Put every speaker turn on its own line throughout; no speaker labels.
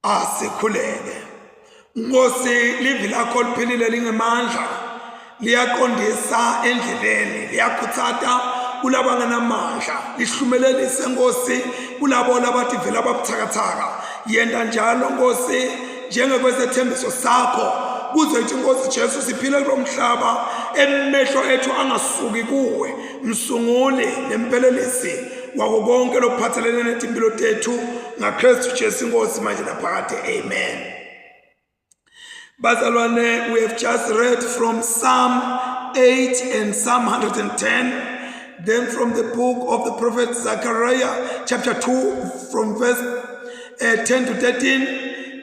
asikhuleke. Nkosi livi lakho liphilile lingemandla, liyaqondisa endleleni, liyakhuthata kulabo abangenamandla, lihlumelelise Nkosi kulabo labathi vele ababuthakathaka. Yenda njalo Nkosi njengokwezethembiso sakho kuze kuthi Nkosi Jesu siphile kulo mhlaba emehlo ethu angasuki kuwe, msunguli nempelelisi wako konke lokuphathelene netimpilo tethu ngaKristu Jesu Nkosi manje naphakade. Amen. Bazalwane, we have just read from Psalm 8 and Psalm 110, then from the book of the prophet Zechariah, chapter 2, from verse 10 to 13,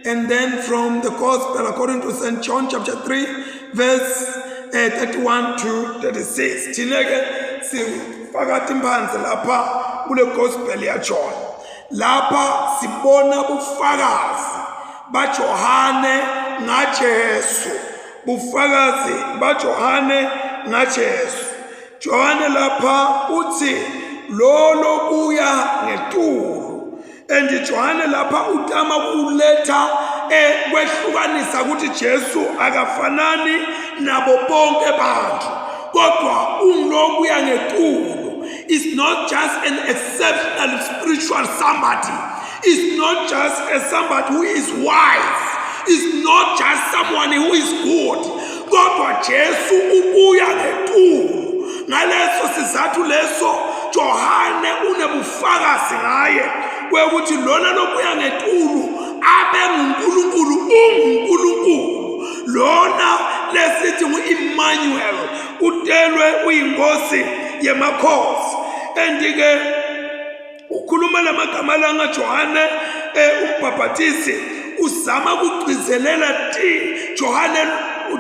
and then from the Gospel according to St. John, chapter 3, verse 31 to 36. Tineke sifakati mphansi lapha kule Gospel ya John. Lapha sibona bufakazi baJohane ngaJesu, bufakazi baJohane ngaJesu. Johane lapha uthi lo kuya ngetulu, and Johane lapha utama kuletha kwehlukanisa ukuthi Jesu akafanani nabo bonke abantu, kodwa ungilokuya ngetulu is not just an exceptional spiritual somebody. It's not just somebody who is wise. It's not just someone who is good. Kodwa Jesu ubuya ngetulu. Ngaleso sizathu leso Johane unebufakazi ngaye kwekuthi lona lobuya ngetulu abe nguNkulunkulu, unguNkulunkulu. Lona lesithi ngu-Emmanuel, utelwe uyinkosi yemakhosi. Andike ukhuluma lamagama langa Johane umbhaphathisi uzama ukugcizelela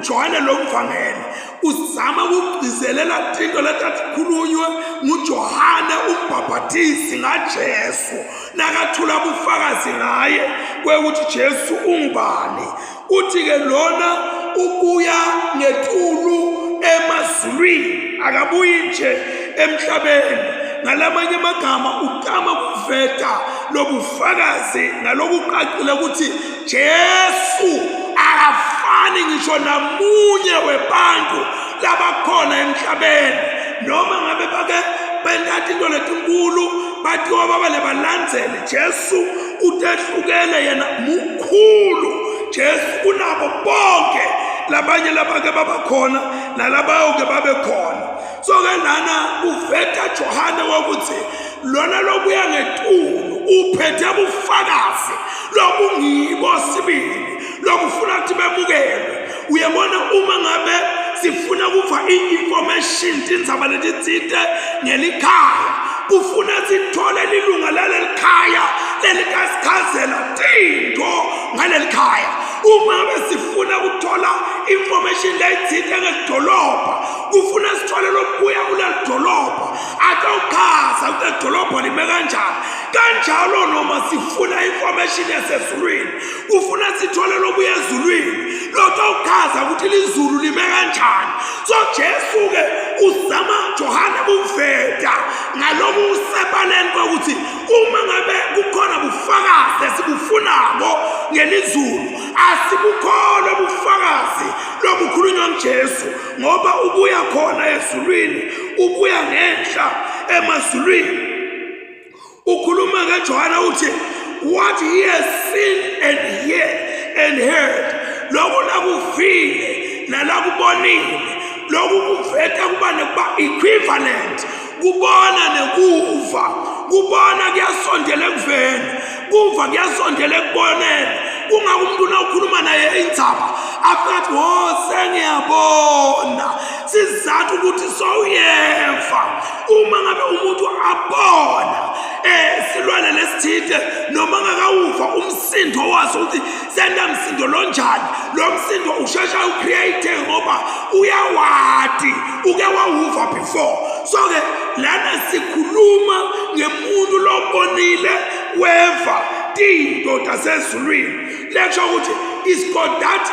Johane lomvangeli uzama ukugcizelela into latakhulunywe nguJohane umbhaphathisi ngaJesu, nakathula bufakazi ngaye kwekuthi Jesu ungubani. Uthi ke lona ubuya ngetulu emazulwini, akabuyi nje emhlabeni. Ngalamanye amagama utama kuveta lobufakazi ngalokuqaqile ukuthi Jesu akafani ngisho namunye webantu labakhona emhlabeni, noma ngabe bake bengathi into letinkulu bathiwa babale balandzele. Jesu utehlukele, yena mukhulu. Jesu kunabo bonke labanye labake babakhona nalabayoke babe khona. So ke lana uveta Johane wokuthi lona lobuya ngetulu uphethe ubufakazi lobungibo sibili lokufuna ukuthi bemukelwe. Uyabona, uma ngabe sifuna kuva i-information tindzaba letitsite ngelikhaya, kufuna sithole lilunga lalelikhaya lelikasichazela tinto ngalelikhaya. Uma ngabe sifuna kuthola information leyitsite ngedolobha, kufuna sithole lobuya kulelidolobha atawuchaza ukuthi idolobha lime kanjani. Kanjalo noma sifuna information yasezulwini, kufuna sithole lobuya ezulwini lotawuchaza ukuthi lizulu lime kanjani. So Jesu ke uzama Johane buveta ngalobu usepaleni kokuthi uma ngabe kukhona bufakazi esibufunako ngelizulu, asibukhona bufakazi lobukhulunywa nguJesu, ngoba ubuya khona ezulwini, ubuya ngenhla emazulwini. Ukhuluma ngeJohane uthi what he has seen and heard, lokhu lakuvile nalakubonile, lokhu kuveta kuba nekuba equivalent. Kubona nekuva, kubona kuyasondela ekuveni, kuva kuyasondela ekuboneni. Kungabe umuntu ukhuluma naye indzaba afikathi sengiyabona, sizathu ukuthi sowuyeva. Uma ngabe umuntu abona silwane lesithide noma ngakawuva umsindo waso ukuthi senda msindo lonjani, lo msindo ushesha ucreate ngoba uyawati uke wawuva before. So ke lana sikhuluma ngemuntu lobonile weva tinto tasezulwini. Lecture ukuthi is got that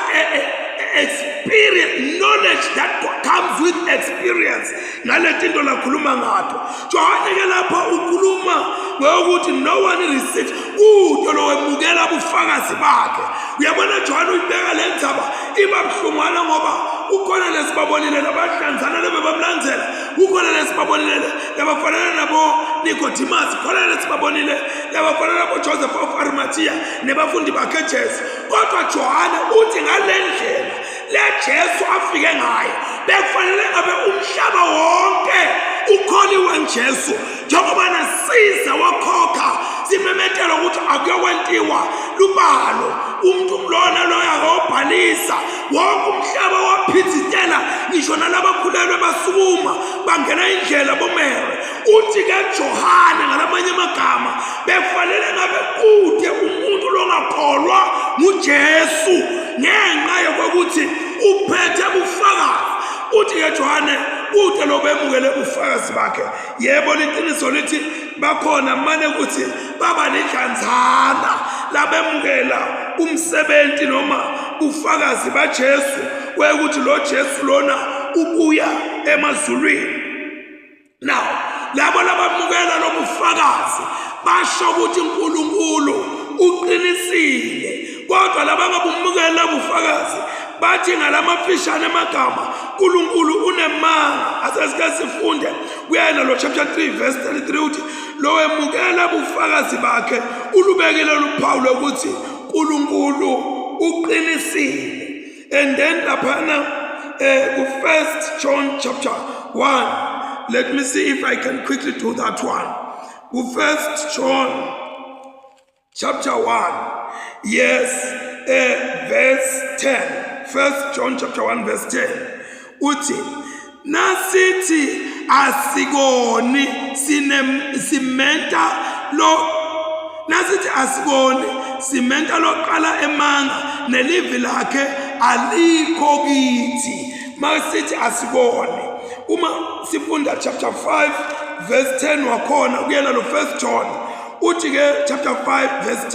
experience, knowledge that comes with experience. Naletinto lakhuluma ngato. Johane ke lapha ukhuluma ngokuthi no one receives udo lo wemukela bamukela bufakazi bakhe. Uyabona John uyibeka le ndzaba iba buhlungwana ngoba ukhona lesibabonile labahlanzana lebebamlandzela, ukhona lesibabonile labafanana nabo Nicodemus, khona lesibabonile labafanana nabo Joseph of Arimathea nebafundi bakhe Jesu. Kodwa Johane uthi ngalendlela le Jesu afike ngayo bekufanele ngabe umhlaba wonke ukholiwe ngeJesu, njengoba nasiza wakhokha simemetela ukuthi akuyokwentiwa lubalo umuntu lona loya akawubhalisa wonke umhlaba waphithitela ngisho nalabakhulelwe basukuma bangena indlela bomere. Uthi ke Johane ngalamanye amagama bekufanele ngabe kude umuntu longakholwa nguJesu ngenxa yokuthi uphethe bufakazi. Uthi ke Johane kude lo bemukele bufakazi bakhe. Yebo liqiniso lithi bakhona manje ukuthi baba nedlanzana labemukela umsebenzi noma bufakazi baJesu ukuthi lo Jesu lona ubuya emazulwini. Now labo labamukela lo bufakazi basho ukuthi uNkulunkulu uqinisile, kodwa labangabumukela bufakazi bathi ngalamafishane amagama uNkulunkulu unemanga. Asasike sifunde kuyena lo chapter 3 verse 33 uthi lo emukela bufakazi bakhe ulubekele luphawu lokuthi uNkulunkulu uqinisile. And then laphana ku 1 John chapter 1, let me see if I can quickly do that one. Ku 1 John chapter 1, yes, verse 10. 1 John chapter 1 verse 10 uthi nasithi asikoni simenta lo qala emanga nelivi lakhe alikho kithi. Masithi asikoni, uma sifunda chapter 5 verse 10 wakhona kuyena lo 1 John uthi ke chapter 5 verse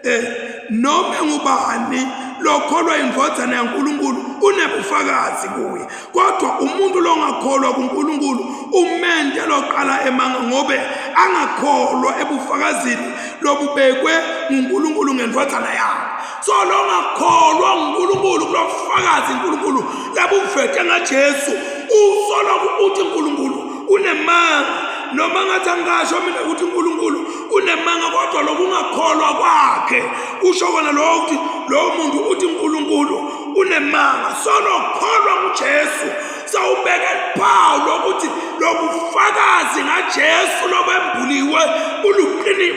10 noma ngubani lokholwa indvodana yaNkulunkulu unebufakazi kuye, kodwa umuntu longakholwa kuNkulunkulu umente loqala emanga ngobe angakholwa ebufakazini lobubekwe nguNkulunkulu ngendvodana yakhe. So longakholwa nguNkulunkulu kulofakazi uNkulunkulu labuvete ngaJesu usola ukuthi uNkulunkulu unemanga. Noma ngathi angasho mina ukuthi uNkulunkulu unemanga, kodwa lokungakholwa kwakhe usho kona lo ukuthi lo muntu uthi uNkulunkulu unemanga. So lokholwa kuJesu sawubeka phawu lokuthi lobufakazi ngaJesu lobembuliwe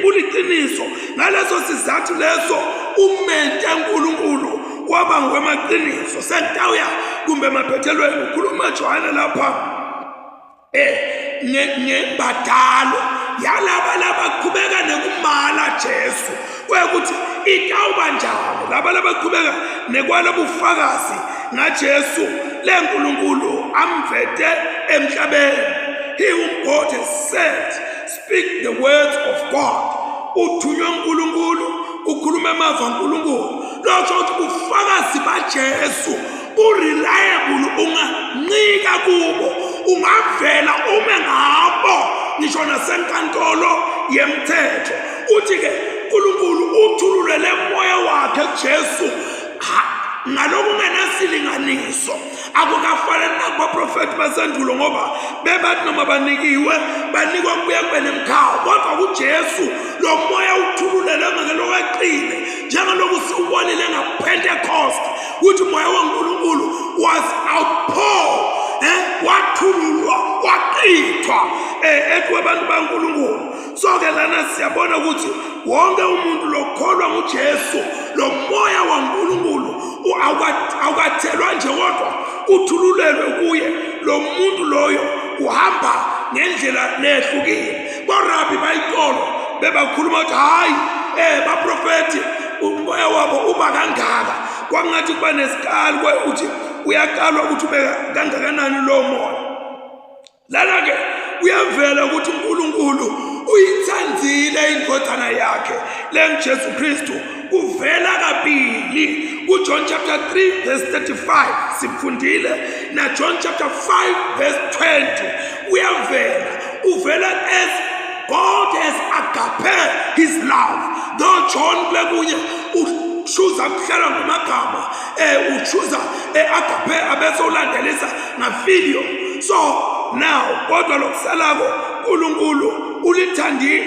uliqiniso. Ngaleso sizathu leso umente uNkulunkulu kwaba ngokwemaqiniso. Sentawuya kumbe emaphethelweni ukhuluma Johane lapha ngebhadalo yalaba labaqhubeka nekumala Jesu kwekuthi itawuba njalo laba labaqhubeka nekwala bufakazi ngaJesu leNkulunkulu amvete emhlabeni. He whom God has sent speak the words of God. Uthunywa uNkulunkulu ukhuluma amava uNkulunkulu. Lokho ukuthi bufakazi baJesu ureliable, ungancika kubo, ungavela ume ngabo ngisho nasenkantolo yemthetho. Uthi ke uNkulunkulu uthulule moya wakhe kuJesu ngalokho ngenasilinganiso. Akukafanele nakubaprofeti basendulo ngoba bebathi noma banikwa kubuya kube nemkhawu, kodwa kuJesu lo moya uthululele ngelokuqine njengalokhu siubonile ngaPentecost ukuthi moya waNkulunkulu was outpoured, wathululwa waqithwa abantu baNkulunkulu. So ke lana siyabona ukuthi wonke umuntu lokholwa nguJesu lo moya waNkulunkulu awukathelwa nje kodwa uthululelwe kuye. Lo muntu loyo uhamba ngendlela lehlukile. Borabbi bayitolo bebakhuluma ukuthi hayi baprofeti umoya wabo uba kangaka, kwangathi kuba nesikali ukuthi uyakalwa ukuthi ube kangakanani lo moya. Lana ke uyavela ukuthi uNkulunkulu uyithandile indodana yakhe lenjesu Kristu. Kuvela kabili kuJohn chapter 3 verse 35 sifundile na John chapter 5 verse 20 uyavela uvela as God has agape, his love. Though John Blegunye uchuza kuhlala ngomagama uchuza agape abese ulandelisa ngavideo. So now kodwa lokusalako uNkulunkulu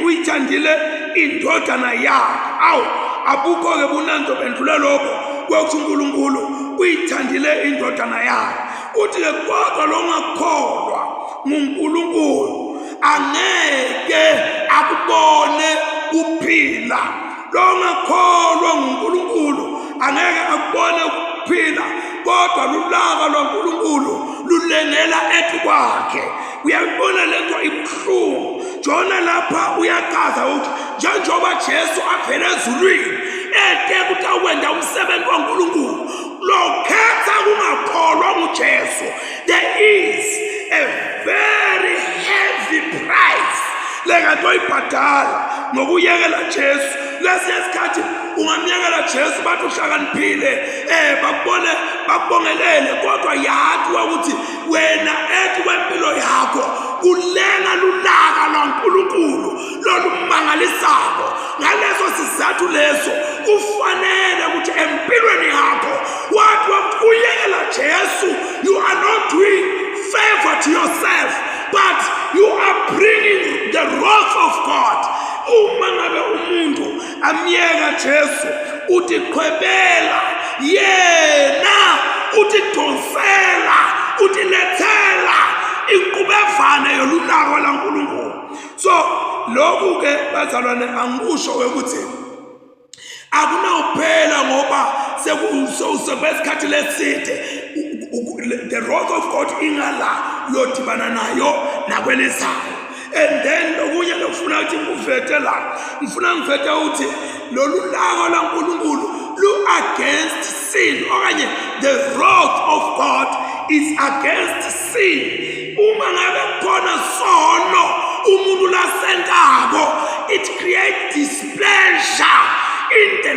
uyithandile indodana yakhe. Awu abukho ke bunanzo bendlule lokho kwethi uNkulunkulu uyithandile indodana yakhe. Uthi ke kodwa lo ngakholwa nguNkulunkulu angeke akubone uphila. Lo ngakholwa nguNkulunkulu angeke akubone ukuphila, kodwa lulaka lwaNkulunkulu lulengela ethi kwakhe. Uyabona lento ibuhlungu. Jona lapha uyakaza ukuthi njengoba Jesu avela ezulwini eke ukuthi awenda umsebenzi kaNkulunkulu, lokhetha kungakholwa nguJesu, there is a very heavy price lengento oyibhadala ngokuyekela Jesu. Lesikhathi ungamyekela Jesu bathi uhlakaniphile bakubongelele, kodwa yathi ukuthi wena ethi kwempilo yakho ulenga lulaka lwaNkulunkulu lolumangalisako. Ngaleso sizathu leso ufanele ukuthi empilweni yakho wathi uyekela Jesu, you are not doing favor to yourself, but you are bringing the wrath of God. Uma ngabe umuntu amyeka Jesu uthi qhwebela yena, uthi donsela, uthi lethela inkqubevane yolulako laNkulunkulu. So lokhu ke bazalwane angikusho ukuthi akunawuphela ngoba sekusesikhathi leside the wrath of God ingala yodibana nayo nakwelizayo. And then okunye lokufuna ukuthi ngivete la, ngifuna ngivete ukuthi lolu laka laNkulunkulu lu against sin, okanye the wrath of God is against sin. Uma ngabe khona sono umuntu lasentako, it creates displeasure in the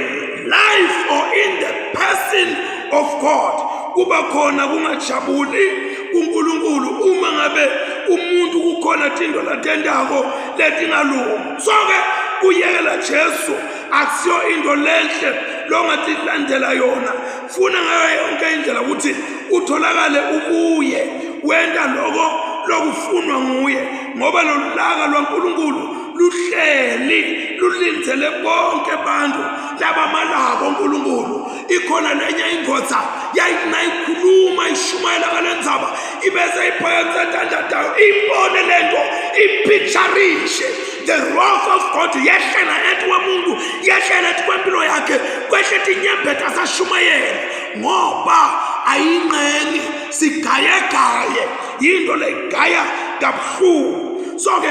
life or in the person of God. Kuba khona kungajabuli kuNkulunkulu uma ngabe umuntu kukhona into latendako letingalungi. So ke kuyekela Jesu akusiyo into lenhle longathi landela yona. Funa ngayo yonke indlela ukuthi utholakale ukuye, wenda lokho lokufunwa nguye, ngoba lolaka lwaNkulunkulu luhleli lulindele bonke abantu labamalako uNkulunkulu. Ikhona lenye ingoza yayikhuluma ishumayela ngalendzaba ibese iphakamisela ntandathayo ibone lento ipicturishe the wrath of God yehlela ethi womuntu, yehlela ethi kwempilo yakhe, kwehle tinyembeta sashumayela ngoba ayingqeni sigayegaye yinto legaya kabuhlungu. So ke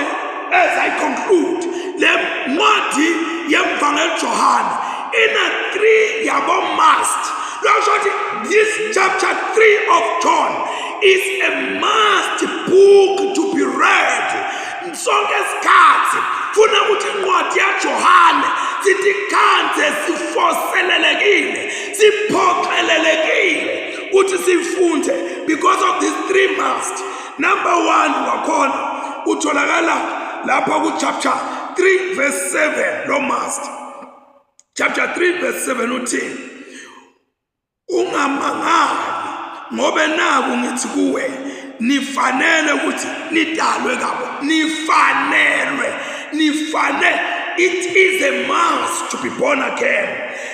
as I conclude le ncwadi yemvangeli Johana ina 3 yabo must. This chapter 3 of John is a must book to be read. Sonke isikhathi funa ukuthi incwadi yaJohane sitikhanze sifoselelekile, siphoqelelekile ukuthi sifunde because of these 3 must. Number 1 wakhona utholakala lapha ku chapter 3 verse 7 lo must. Chapter 3 verse 7 uthi ungamangali ngobe naku ngithi kuwe nifanele ukuthi nidalwe kabo, nifanele. It is a must to be born again.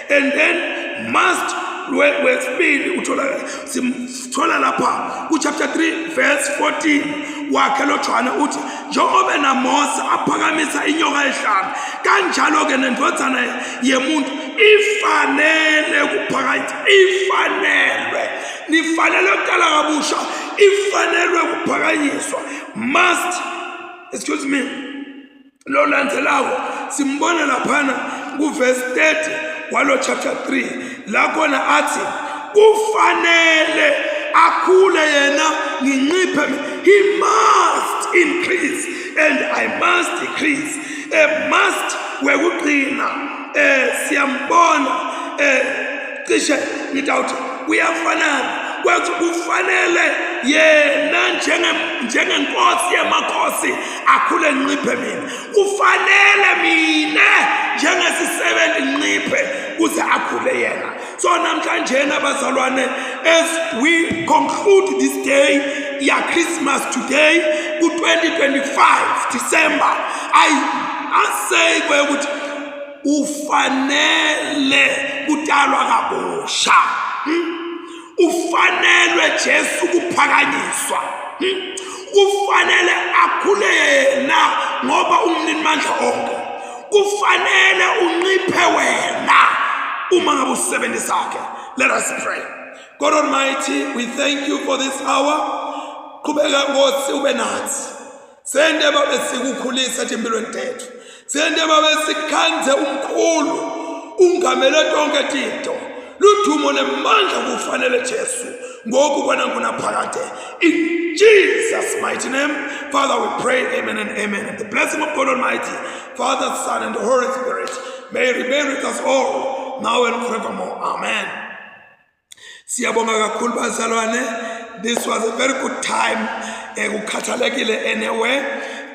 And then must wesibili uthola lapha ku chapter 3 verse 14 wakhe lo Johana uthi njengoba naMose aphakamisa inyoka ehlanga, kanjalo ke nendodana yemuntu ifanele kuphakathi, ifanelwe, nifanele ukuqala kabusha, ifanelwe kuphakanyiswa. Must, excuse me, lo landzelako simbona laphana ku verse 30 walo chapter 3 la khona athi kufanele akhule yena nginciphe, he must increase and I must decrease. Must wekuqina siyambona cishe ngidawuthi kuyafanana, kufanele yena njengenkosi yamakhosi akhule nciphe mina, kufanele mina njengesisebenzi nciphe kuze akhule yena. So namhlanje abazalwane, as we conclude this day ya Christmas today ku-2025 December, I say ukuthi ufanele kutalwa kabusha, ufanele Jesu kuphakanyiswa, kufanele akhule yena ngoba umninimandla onke, kufanele unciphe wena uma ngabe usebenzi sakhe. Let us pray. God Almighty, we thank you for this hour. Qhubeka Nkosi ube nathi, sende babe sikukhulisa empilweni tethu, sende babe sikhanze umkhulu ungamele tonke tinto, luthumo nemandla kufanele Jesu ngoku kwananguna phakade. In Jesus' mighty name, Father, we pray, amen and amen. And the blessing of God Almighty, Father, Son, and the Holy Spirit may remain with us all, now and forevermore. Amen. Siyabonga kakhulu bazalwane. This was a very good time. Ukhathalekile anyway.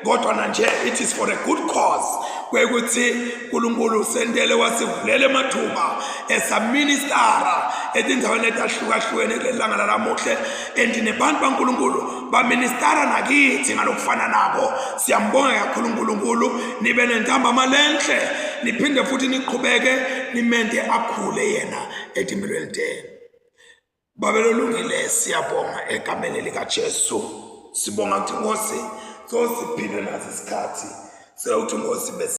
Kodwa nje it is for a good cause. Kwekuthi uNkulunkulu sendele wasivulele mathuba esaministara etindaweni etahlukahlukene kulelanga lalamuhle, and nebantu baNkulunkulu baministara nakithi ngalokufana nabo. Siyambonga kakhulu uNkulunkulu, nibe nentambama lenhle, niphinde futhi niqhubeke nimente akhule yena etimpilweni tenu. Babelolungile siyabonga egameni lika Jesu. Sibonga ukuthi Nkosi so siphile nazi isikhathi sewuthi Nkosi